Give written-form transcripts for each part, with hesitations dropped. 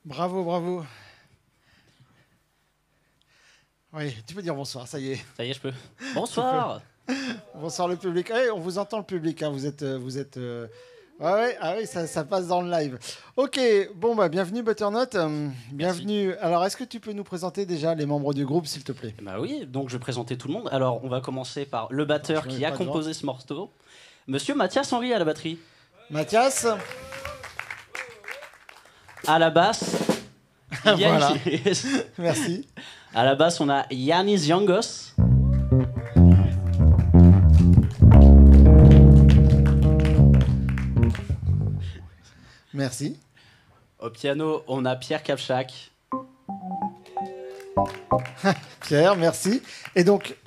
Bravo, bravo. Oui, tu peux dire bonsoir, ça y est. Ça y est, je peux. Bonsoir. Bonsoir le public. Hey, on vous entend le public, hein. Vous êtes. Ouais, ah oui, ça passe dans le live. Ok, bon, bah, bienvenue Butternut. Bienvenue. Alors, est-ce que tu peux nous présenter déjà les membres du groupe, s'il te plaît? Bah oui, donc je vais présenter tout le monde. Alors, on va commencer par le batteur qui a composé ce morceau, Monsieur Mathias Henry à la batterie. Mathias. À la basse. Voilà. Merci. À la basse, on a Yanis Yangos. Merci. Au piano, on a Pierre Kapchak. Pierre, merci. Et donc,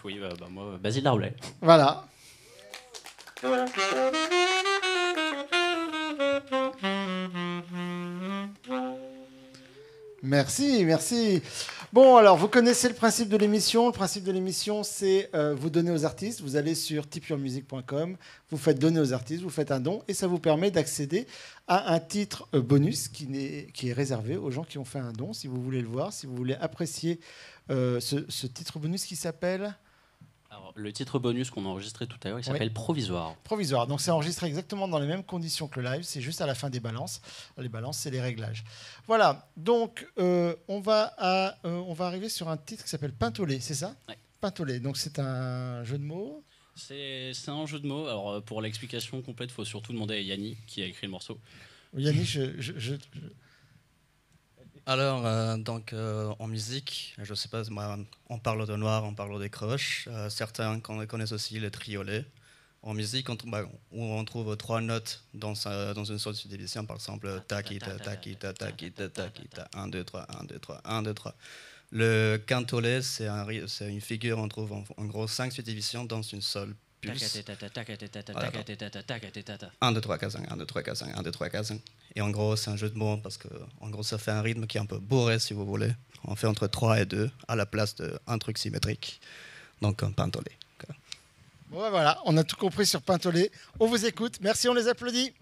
Oui, moi, Basile Laroulet. voilà. Merci, merci. Bon, alors, vous connaissez le principe de l'émission. Le principe de l'émission, c'est vous donner aux artistes. Vous allez sur tipeyourmusic.com, vous faites donner aux artistes, vous faites un don, et ça vous permet d'accéder à un titre bonus qui est réservé aux gens qui ont fait un don. Si vous voulez le voir, si vous voulez apprécier ce titre bonus qui s'appelle... Alors, le titre bonus qu'on a enregistré tout à l'heure, il s'appelle Provisoire. Provisoire. Donc c'est enregistré exactement dans les mêmes conditions que le live. C'est juste à la fin des balances. Les balances, c'est les réglages. Voilà. Donc on va arriver sur un titre qui s'appelle Pintolé, c'est ça? Ouais. Pintolé. Donc c'est un jeu de mots. C'est un jeu de mots. Alors pour l'explication complète, il faut surtout demander à Yanni qui a écrit le morceau. Yanni, Alors, en musique, je sais pas, on parle de noir, on parle des croches. Certains connaissent aussi le triolet. En musique, on trouve trois notes dans une sorte de subdivision, par exemple, taquita, taquita, taquita, taquita, 1, 2, 3, 1, 2, 3, 1, 2, 3. Le cantolet, c'est une figure, on trouve en gros 5 subdivisions dans une seule pulse. 1, 2, 3, 4, 5, 1, 2, 3, 4, 5, 1, 2, 3, 4, 5. Et en gros, c'est un jeu de mots parce que en gros, ça fait un rythme qui est un peu bourré, si vous voulez. On fait entre 3 et 2 à la place d'un truc symétrique. Donc, un pintolé. Bon, voilà, on a tout compris sur Pintolé. On vous écoute. Merci, on les applaudit.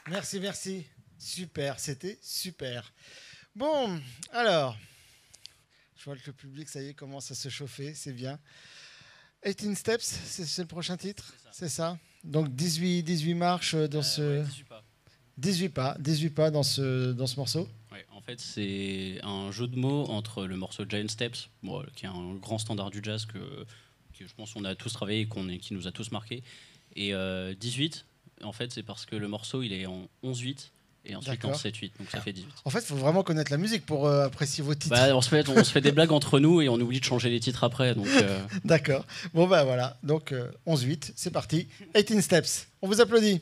Merci, merci. Super, c'était super. Bon, alors, je vois que le public, ça y est, commence à se chauffer, c'est bien. 18 Steps, c'est le prochain titre, c'est ça. Donc 18 marches dans ce... Ouais, 18 pas dans ce morceau. Ouais, en fait, c'est un jeu de mots entre le morceau Giant Steps, bon, qui est un grand standard du jazz que je pense qu'on a tous travaillé et qui nous a tous marqué, et 18. En fait, c'est parce que le morceau, il est en 11-8 et ensuite en 7-8, donc ça fait 18. En fait, il faut vraiment connaître la musique pour apprécier vos titres. Bah, on se fait des blagues entre nous et on oublie de changer les titres après. Donc, D'accord. Bon, bah voilà. Donc 11-8, c'est parti. 18 Steps. On vous applaudit.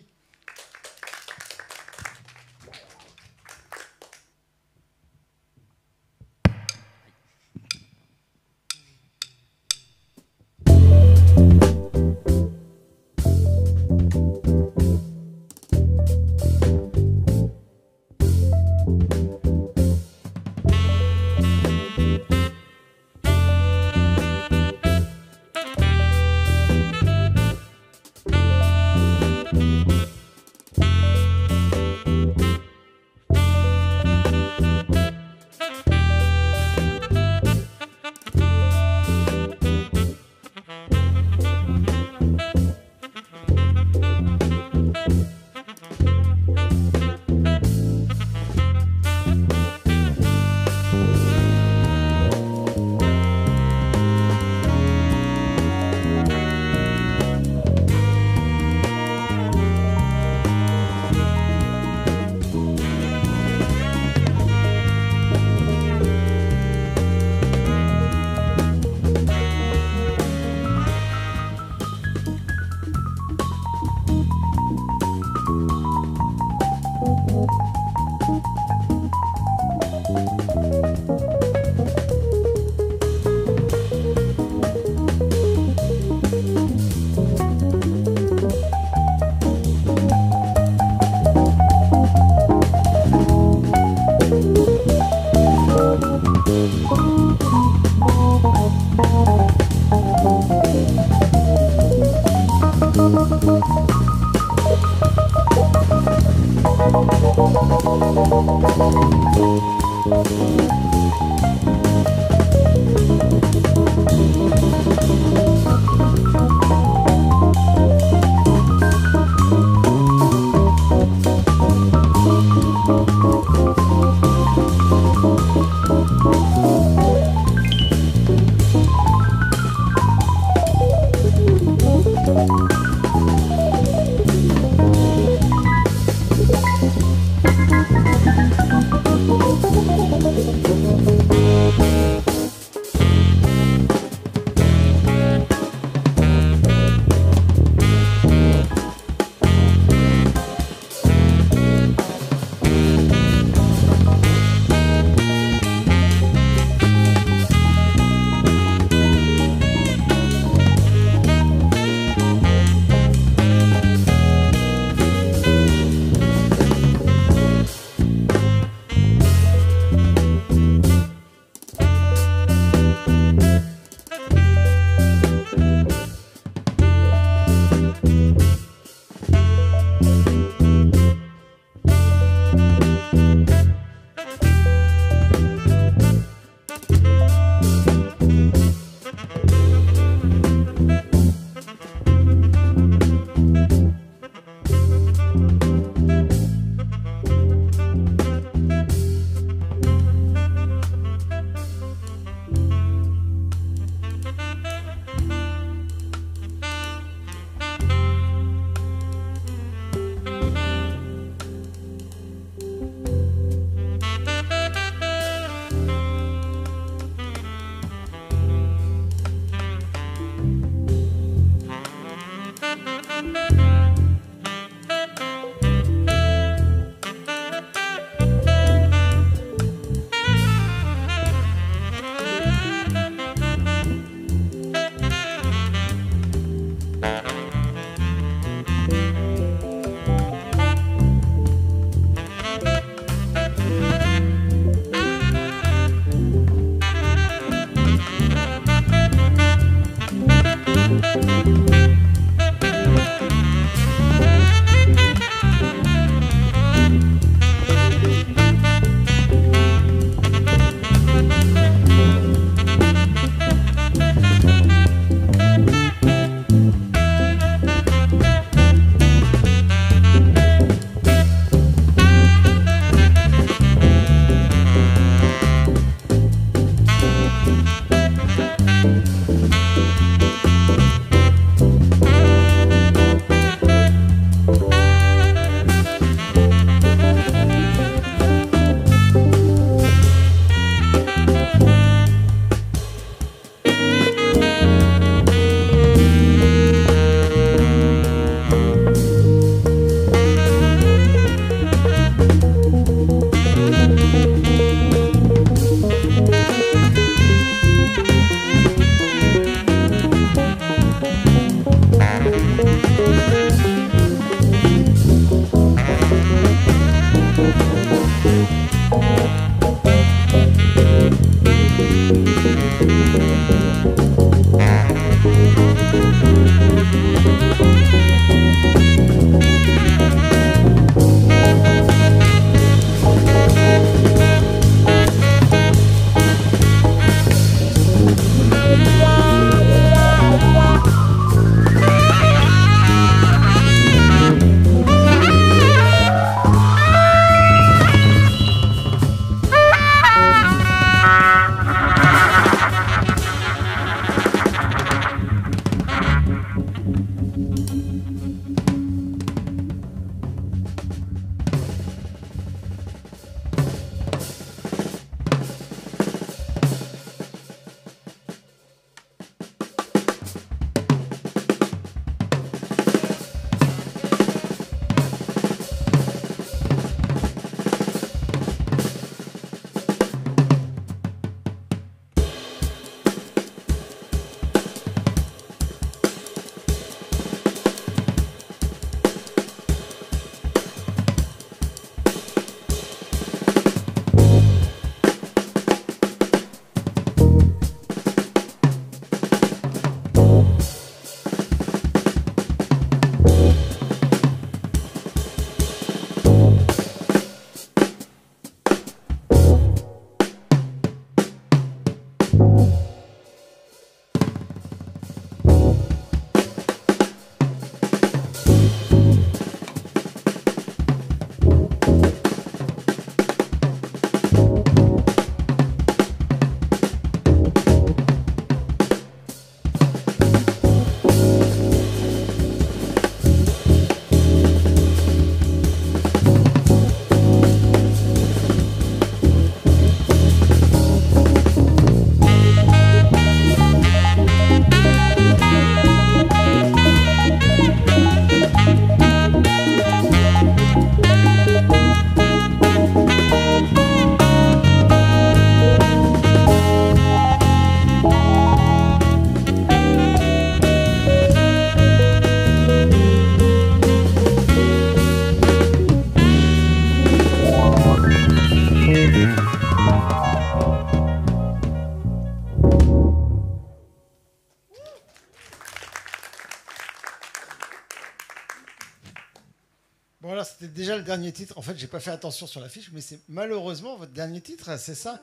Bon, alors, c'était déjà le dernier titre. En fait, j'ai pas fait attention sur l'affiche, mais c'est malheureusement votre dernier titre, c'est ça?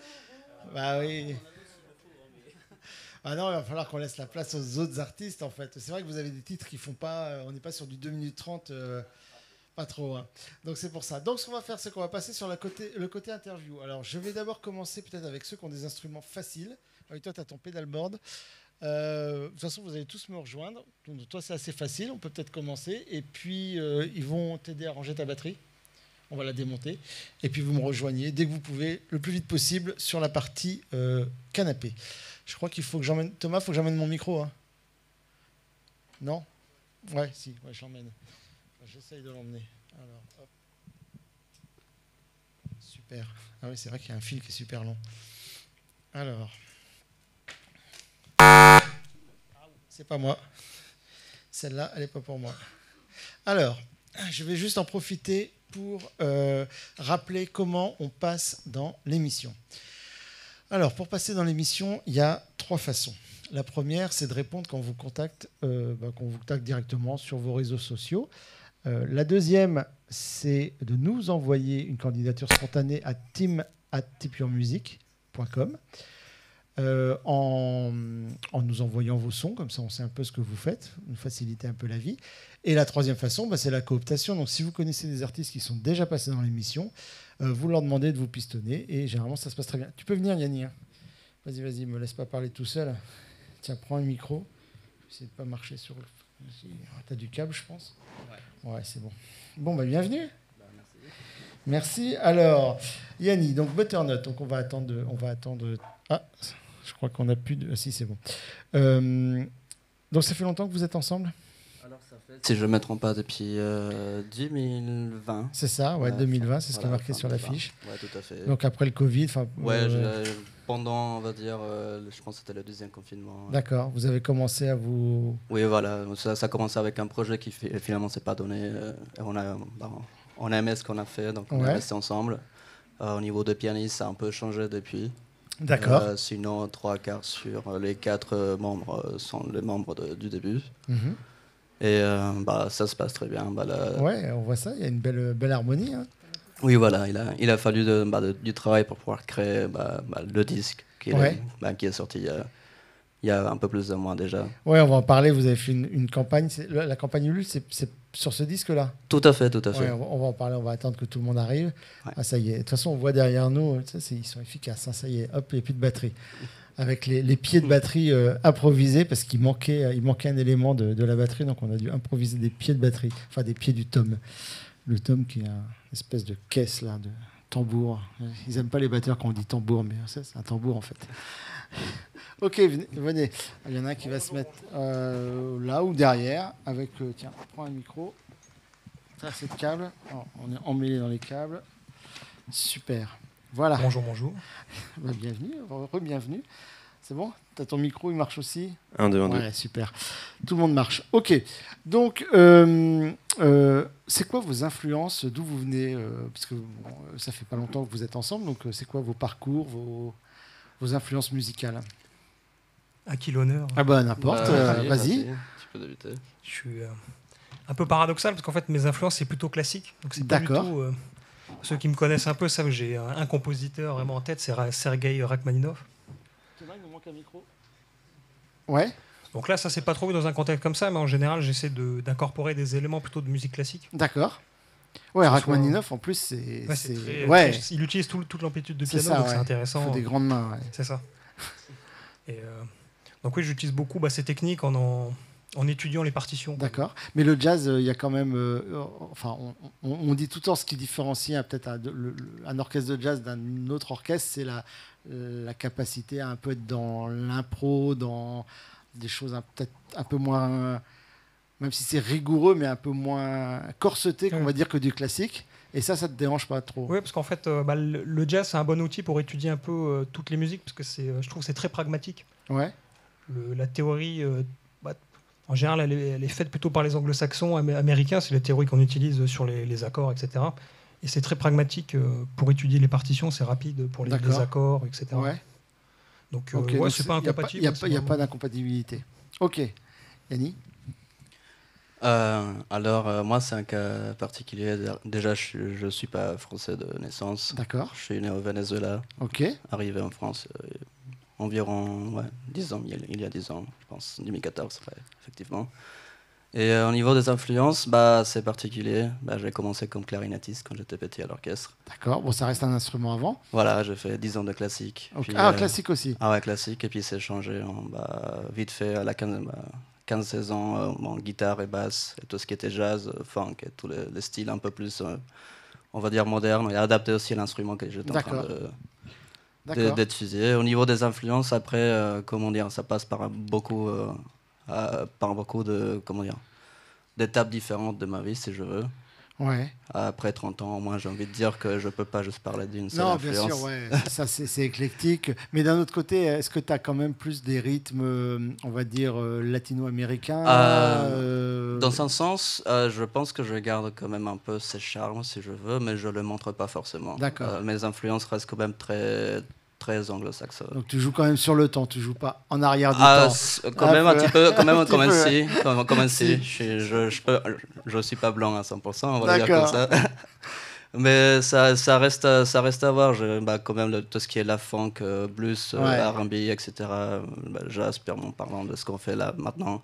Bah oui. Ah non, il va falloir qu'on laisse la place aux autres artistes, en fait. C'est vrai que vous avez des titres qui font pas... on n'est pas sur du 2 minutes 30, pas trop. Hein. Donc, c'est pour ça. Donc, ce qu'on va faire, c'est qu'on va passer sur le côté interview. Alors, je vais d'abord commencer peut-être avec ceux qui ont des instruments faciles. Avec toi, tu as ton pedalboard. De toute façon, vous allez tous me rejoindre. Donc, toi, c'est assez facile. On peut peut-être commencer. Et puis, ils vont t'aider à ranger ta batterie. On va la démonter. Et puis, vous me rejoignez dès que vous pouvez, le plus vite possible, sur la partie canapé. Je crois qu'il faut que j'emmène... Thomas, il faut que j'emmène mon micro. Hein. Non? Ouais, si. Ouais, je l'emmène. J'essaye de l'emmener. Alors, hop. Super. Ah oui, c'est vrai qu'il y a un fil qui est super long. Alors... C'est pas moi. Celle-là, elle n'est pas pour moi. Alors, je vais juste en profiter pour rappeler comment on passe dans l'émission. Alors, pour passer dans l'émission, il y a 3 façons. La première, c'est de répondre quand on vous contacte directement sur vos réseaux sociaux. La deuxième, c'est de nous envoyer une candidature spontanée à team@tipyourmusic.com. En nous envoyant vos sons, comme ça on sait un peu ce que vous faites, nous faciliter un peu la vie. Et la troisième façon, c'est la cooptation. Donc si vous connaissez des artistes qui sont déjà passés dans l'émission, vous leur demandez de vous pistonner et généralement ça se passe très bien. Tu peux venir Yanni, hein. Vas-y, me laisse pas parler tout seul. Tiens, prends un micro. Essaye de pas marcher sur le... T'as du câble, je pense. Ouais, c'est bon. Bon, bienvenue. Merci. Alors, Yanni, donc Butternut. Donc on va attendre. Ah, je crois qu'on a plus de. Ah, si, c'est bon. Donc ça fait longtemps que vous êtes ensemble? Alors ça fait, si je ne me trompe pas, depuis 2020. C'est ça, ouais, 2020, c'est ce qui est marqué sur l'affiche. Ouais, tout à fait. Donc après le Covid. Ouais, pendant, on va dire, je pense que c'était le 2e confinement. D'accord. Vous avez commencé à vous. Oui, voilà. Ça a commencé avec un projet qui finalement s'est pas donné. On a aimé ce qu'on a fait, donc on est resté ensemble. Au niveau de pianiste, ça a un peu changé depuis. D'accord. Sinon, 3/4 sur les 4 membres sont les membres du début. Mm-hmm. Et ça se passe très bien. Ouais, on voit ça, il y a une belle harmonie. Hein. Oui, voilà, il a fallu du travail pour pouvoir créer le disque qui est sorti il y a un peu plus de mois déjà. Ouais, on va en parler, vous avez fait une campagne. La campagne Ulule, c'est sur ce disque-là? Tout à fait. Ouais, on va en parler, on va attendre que tout le monde arrive. Ouais. Ah, ça y est. De toute façon, on voit derrière nous, ils sont efficaces. Hein, ça y est, hop, il n'y a plus de batterie. Avec les pieds de batterie improvisés, parce qu'il manquait un élément de la batterie, donc on a dû improviser des pieds de batterie, enfin des pieds du tom. Le tom qui est une espèce de caisse là, de tambour. Ils n'aiment pas les batteurs quand on dit tambour, mais ça, c'est un tambour en fait. Ok, venez. Il y en a un qui va se mettre là ou derrière, avec, tiens, prends un micro. Ça, c'est le câble. Oh, on est emmêlé dans les câbles. Super. Voilà. Bonjour. Bienvenue, re-bienvenue. C'est bon? T'as ton micro, il marche aussi? 1, 2, 1, 2. Ouais, super. Tout le monde marche. Ok. Donc, c'est quoi vos influences? D'où vous venez? Parce que ça fait pas longtemps que vous êtes ensemble. Donc, c'est quoi vos parcours, vos influences musicales? À qui l'honneur? Ah bah n'importe. Vas-y. Tu peux débuter. Je suis un peu paradoxal parce qu'en fait mes influences c'est plutôt classique. Donc c'est pas du tout. Ceux qui me connaissent un peu savent que j'ai un compositeur vraiment en tête, c'est Sergei Rachmaninov. Thomas, il nous manque un micro. Ouais. Donc là, ça c'est pas trop dans un contexte comme ça, mais en général, j'essaie d'incorporer des éléments plutôt de musique classique. D'accord. Ouais, Rachmaninov en plus, c'est. Il utilise toute l'amplitude de piano, ça, donc c'est intéressant. Il faut des grandes mains. Ouais. C'est ça. Et donc oui, j'utilise beaucoup ces techniques en étudiant les partitions. D'accord. Mais le jazz, il y a quand même... on dit tout le temps ce qui différencie peut-être un orchestre de jazz d'un autre orchestre, c'est la capacité à un peu être dans l'impro, dans des choses peut-être un peu moins... Même si c'est rigoureux, mais un peu moins corseté, qu'on va dire, que du classique. Et ça te dérange pas trop? Oui, parce qu'en fait, le jazz, c'est un bon outil pour étudier un peu toutes les musiques, parce que je trouve que c'est très pragmatique. Ouais. La théorie... en général, elle est faite plutôt par les anglo-saxons américains. C'est la théorie qu'on utilise sur les accords, etc. Et c'est très pragmatique pour étudier les partitions. C'est rapide pour les accords, etc. Ouais. Donc, c'est pas incompatible. Il n'y a pas d'incompatibilité. Ok. Yanni? Alors, moi, c'est un cas particulier. Déjà, je ne suis pas français de naissance. D'accord. Je suis né au Venezuela, Ok. arrivé en France environ 10 ans, il y a 10 ans, je pense, 2014, ouais, effectivement. Et au niveau des influences, c'est particulier. J'ai commencé comme clarinettiste quand j'étais petit à l'orchestre. D'accord. Bon, ça reste un instrument avant. Voilà, j'ai fait 10 ans de classique. Ok. Puis, Classique aussi. Ah ouais, classique. Et puis c'est changé vite fait à la 15-16 ans en guitare et basse, et tout ce qui était jazz, funk, et tous les styles un peu plus, on va dire, modernes, et adapté aussi à l'instrument que j'étais en train d'étudier. Au niveau des influences, après, comment dire, ça passe par beaucoup de, comment dire, d'étapes différentes de ma vie, si je veux. Ouais. Après 30 ans, au moins, j'ai envie de dire que je ne peux pas juste parler d'une seule Non, influence. bien sûr, ouais. Ça, c'est éclectique. Mais d'un autre côté, est-ce que tu as quand même plus des rythmes, on va dire, latino-américains Dans un sens, je pense que je garde quand même un peu ces charmes, si je veux, mais je ne le montre pas forcément. D'accord. Mes influences restent quand même très anglo-saxonnes. Donc tu joues quand même sur le temps, tu joues pas en arrière du temps. Quand même un petit peu, quand même Un si. Je suis pas blanc à 100%, on va dire comme ça. Mais ça reste à voir. Quand même tout ce qui est la funk, blues, R&B, etc. Jazz, purement parlant de ce qu'on fait là maintenant.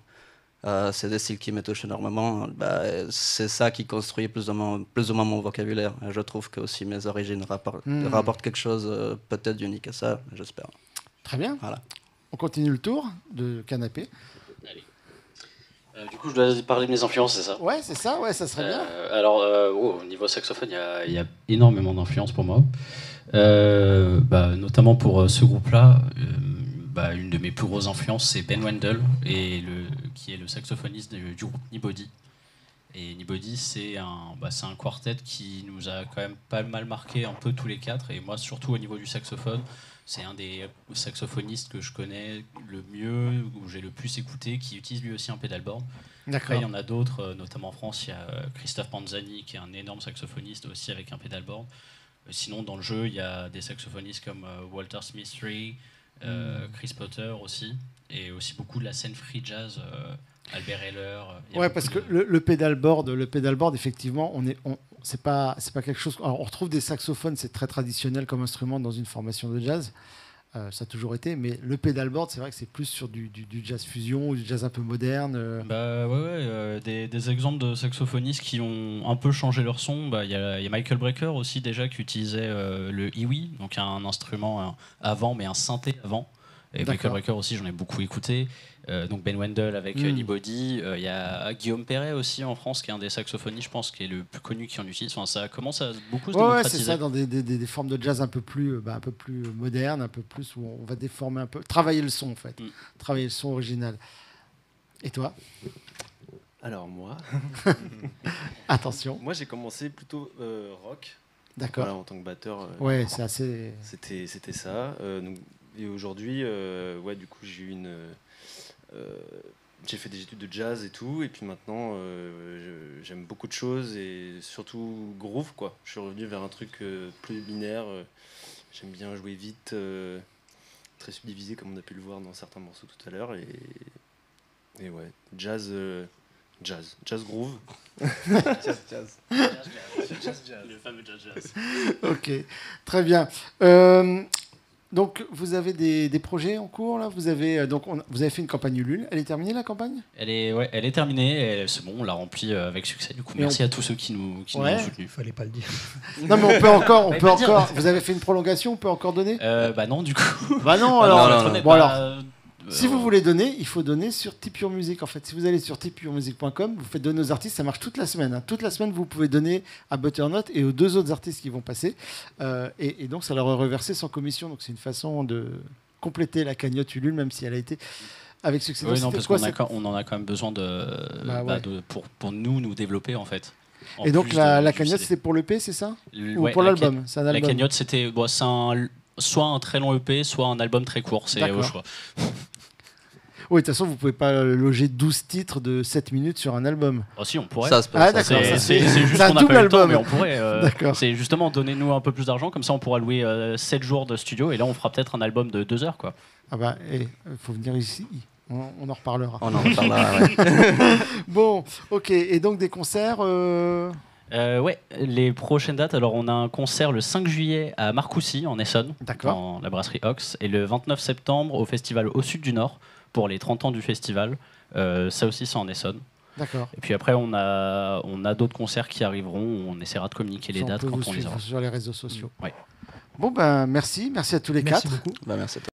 C'est des styles qui me touchent énormément. C'est ça qui construit plus ou moins mon vocabulaire. Je trouve que aussi mes origines rapportent quelque chose peut-être d'unique à ça, j'espère. Très bien. Voilà. On continue le tour de canapé. Allez. Du coup, je dois parler de mes influences, c'est ça? Ouais, c'est ça, ouais, ça serait bien. Alors, au niveau saxophone, il y a énormément d'influences pour moi. Notamment pour ce groupe-là. Une de mes plus grosses influences, c'est Ben Wendell, qui est le saxophoniste du groupe Nibody. Et Nibody, c'est un quartet qui nous a quand même pas mal marqué un peu tous les quatre. Et moi, surtout au niveau du saxophone, c'est un des saxophonistes que je connais le mieux, où j'ai le plus écouté, qui utilise lui aussi un pédalboard. Après, il y en a d'autres, notamment en France, il y a Christophe Panzani, qui est un énorme saxophoniste aussi avec un pédalboard. Sinon, dans le jeu, il y a des saxophonistes comme Walter Smith III, Chris Potter aussi, et aussi beaucoup de la scène free jazz, Albert Heller. Ouais, parce que le pédalboard, effectivement, c'est pas quelque chose. Alors, on retrouve des saxophones, c'est très traditionnel comme instrument dans une formation de jazz. Ça a toujours été, mais le pedalboard, c'est vrai que c'est plus sur du jazz fusion, du jazz un peu moderne. Des exemples de saxophonistes qui ont un peu changé leur son. Il y a Michael Brecker aussi déjà qui utilisait le iwi, donc un instrument avant, mais un synthé avant. Et Michael Brecker aussi, j'en ai beaucoup écouté. Donc Ben Wendell avec Nibody. Il y a Guillaume Perret aussi en France, qui est un des saxophonistes, je pense, qui est le plus connu qui en utilise. Enfin, ça commence à beaucoup se démocratiser. Ouais, c'est ça, dans des formes de jazz un peu plus modernes, un peu plus où on va déformer un peu, travailler le son en fait, travailler le son original. Et toi? Alors moi, attention. Moi j'ai commencé plutôt rock. D'accord. Voilà, en tant que batteur. Ouais, c'est assez. C'était ça. Et aujourd'hui, du coup, j'ai fait des études de jazz et tout, et puis maintenant, j'aime beaucoup de choses et surtout groove, quoi. Je suis revenu vers un truc plus binaire. J'aime bien jouer vite, très subdivisé, comme on a pu le voir dans certains morceaux tout à l'heure, et ouais, jazz groove. Jazz. Le fameux jazz. Ok, très bien. Donc, vous avez des projets en cours là. Vous avez fait une campagne Ulule. Elle est terminée la campagne? Elle est terminée. C'est bon, on l'a remplie avec succès. Du coup, merci à tous ceux qui nous ont soutenus. Fallait pas le dire. Non, mais on peut encore. Vous avez fait une prolongation, on peut encore donner? Non, du coup. Bah non. Alors. Si vous voulez donner, il faut donner sur Tip Your Music. En fait, si vous allez sur tipyourmusic.com, vous faites donner aux artistes, ça marche toute la semaine. Hein. Toute la semaine, vous pouvez donner à Butternut et aux deux autres artistes qui vont passer. Et donc, ça leur est reversé sans commission. Donc, c'est une façon de compléter la cagnotte Ulule, même si elle a été avec succès. Oui, non, parce qu'on en a quand même besoin pour nous développer, en fait. Et donc, la cagnotte, c'était pour l'EP, c'est ça? Ou pour l'album? C'est un album. La cagnotte, c'était soit un très long EP, soit un album très court. C'est au choix. Oui, de toute façon, vous ne pouvez pas loger 12 titres de 7 minutes sur un album. Oh si, on pourrait. D'accord. C'est juste qu'on n'a pas eu le temps, mais on pourrait. D'accord. C'est justement, donnez-nous un peu plus d'argent, comme ça on pourra louer 7 jours de studio, et là on fera peut-être un album de 2 heures, quoi. Ah bah, il faut venir ici. On en reparlera. On en reparlera, ouais. Bon, ok. Et donc des concerts. Ouais, les prochaines dates. Alors, on a un concert le 5 juillet à Marcoussis, en Essonne, D'accord. dans la brasserie Ox, et le 29 septembre au festival Au Sud du Nord pour les 30 ans du festival. Ça aussi, c'est en Essonne. D'accord. Et puis après, on a d'autres concerts qui arriveront. On essaiera de communiquer les dates peut quand vous on les suivre aura. sur les réseaux sociaux. Ouais. Bon, ben merci à tous les Merci quatre. beaucoup. Bah, merci à toi.